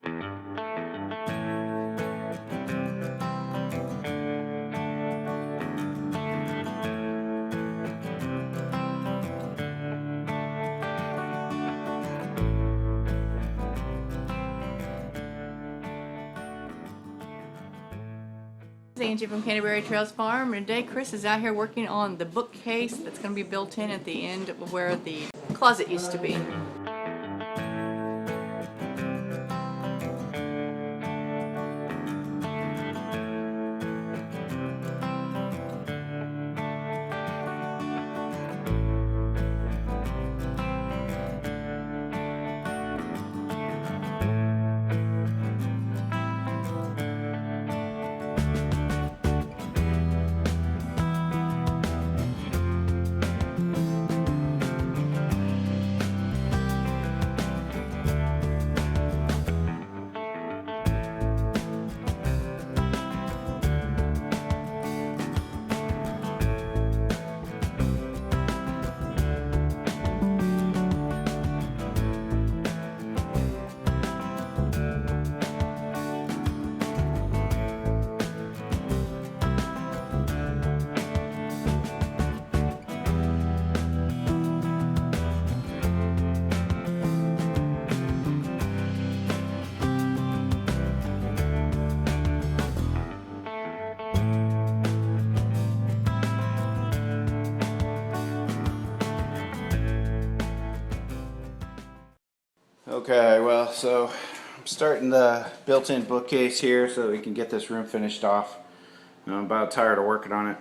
Angie from Canterbury Trails Farm, and today Chris is out here working on the bookcase that's going to be built in at the end of where the closet used to be. Okay, well, so I'm starting the built-in bookcase here so we can get this room finished off. I'm about tired of working on it.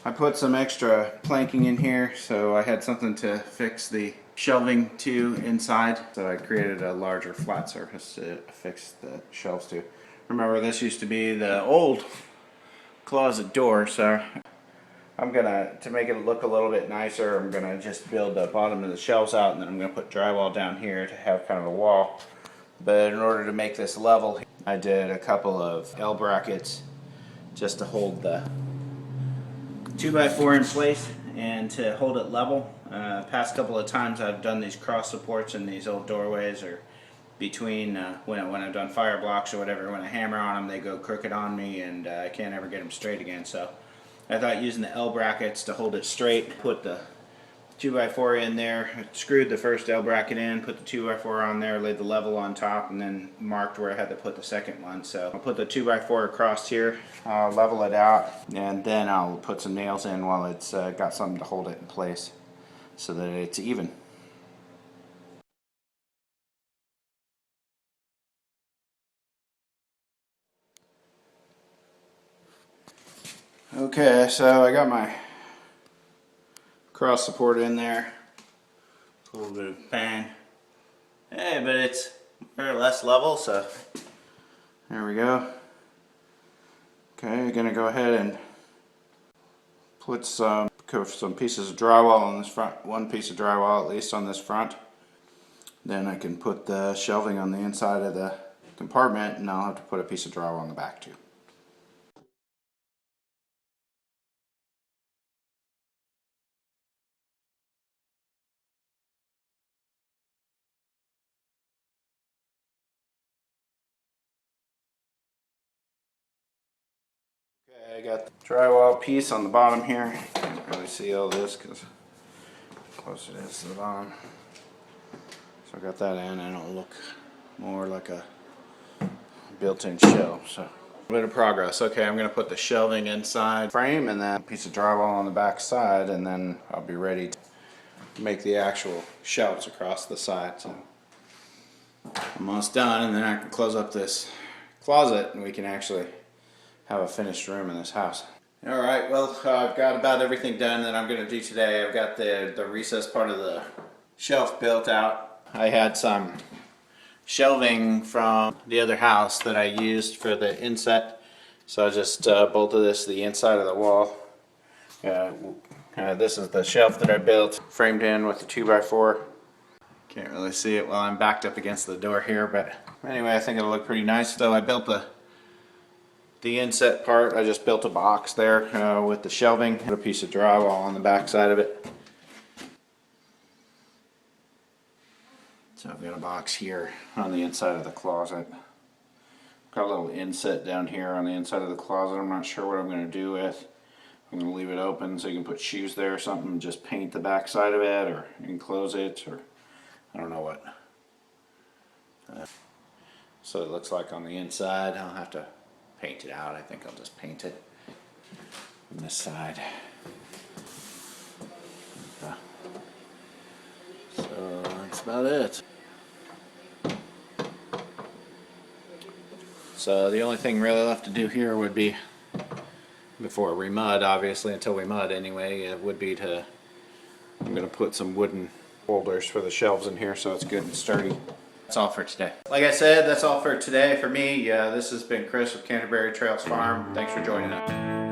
I put some extra planking in here, so I had something to fix the shelving to inside. So I created a larger flat surface to fix the shelves to. Remember, this used to be the old closet door, so I'm gonna, to make it look a little bit nicer, I'm gonna just build the bottom of the shelves out, and then I'm gonna put drywall down here to have kind of a wall. But in order to make this level, I did a couple of L brackets just to hold the 2x4 in place and to hold it level. Past couple of times I've done these cross supports in these old doorways or between when I've done fire blocks or whatever, when I hammer on them they go crooked on me and I can't ever get them straight again. So I thought using the L brackets to hold it straight, put the 2x4 in there, screwed the first L bracket in, put the 2x4 on there, laid the level on top, and then marked where I had to put the second one. So I'll put the 2x4 across here, I'll level it out, and then I'll put some nails in while it's got something to hold it in place so that it's even. Okay, so I got my cross support in there. A little bit of bang. Hey, but it's more or less level, so there we go. Okay, I'm gonna go ahead and put some pieces of drywall on this front, one piece of drywall at least on this front. Then I can put the shelving on the inside of the compartment, and I'll have to put a piece of drywall on the back too. Okay, I got the drywall piece on the bottom here. Can't really see all this because how close it is to the bottom. So I got that in, and it'll look more like a built-in shelf. So a bit of progress. Okay, I'm going to put the shelving inside frame and then a piece of drywall on the back side, and then I'll be ready to make the actual shelves across the side. So I'm almost done, and then I can close up this closet and we can actually have a finished room in this house. Alright, well, I've got about everything done that I'm going to do today. I've got the recess part of the shelf built out. I had some shelving from the other house that I used for the inset, so I just bolted this to the inside of the wall. This is the shelf that I built, framed in with the 2x4. Can't really see it while I'm backed up against the door here, but anyway, I think it'll look pretty nice. So I built the inset part. I just built a box there with the shelving, put a piece of drywall on the back side of it. So I've got a box here on the inside of the closet. Got a little inset down here on the inside of the closet. I'm not sure what I'm going to do with. I'm going to leave it open so you can put shoes there or something and just paint the back side of it or enclose it, or I don't know what. So it looks like on the inside. I'll have to paint it out. I think I'll just paint it on this side. So that's about it. So the only thing really left to do here would be, before we mud, obviously, until we mud anyway, it would be to, I'm going to put some wooden holders for the shelves in here so it's good and sturdy. That's all for today. Like I said, that's all for today for me. This has been Chris with Canterbury Trails Farm. Thanks for joining us.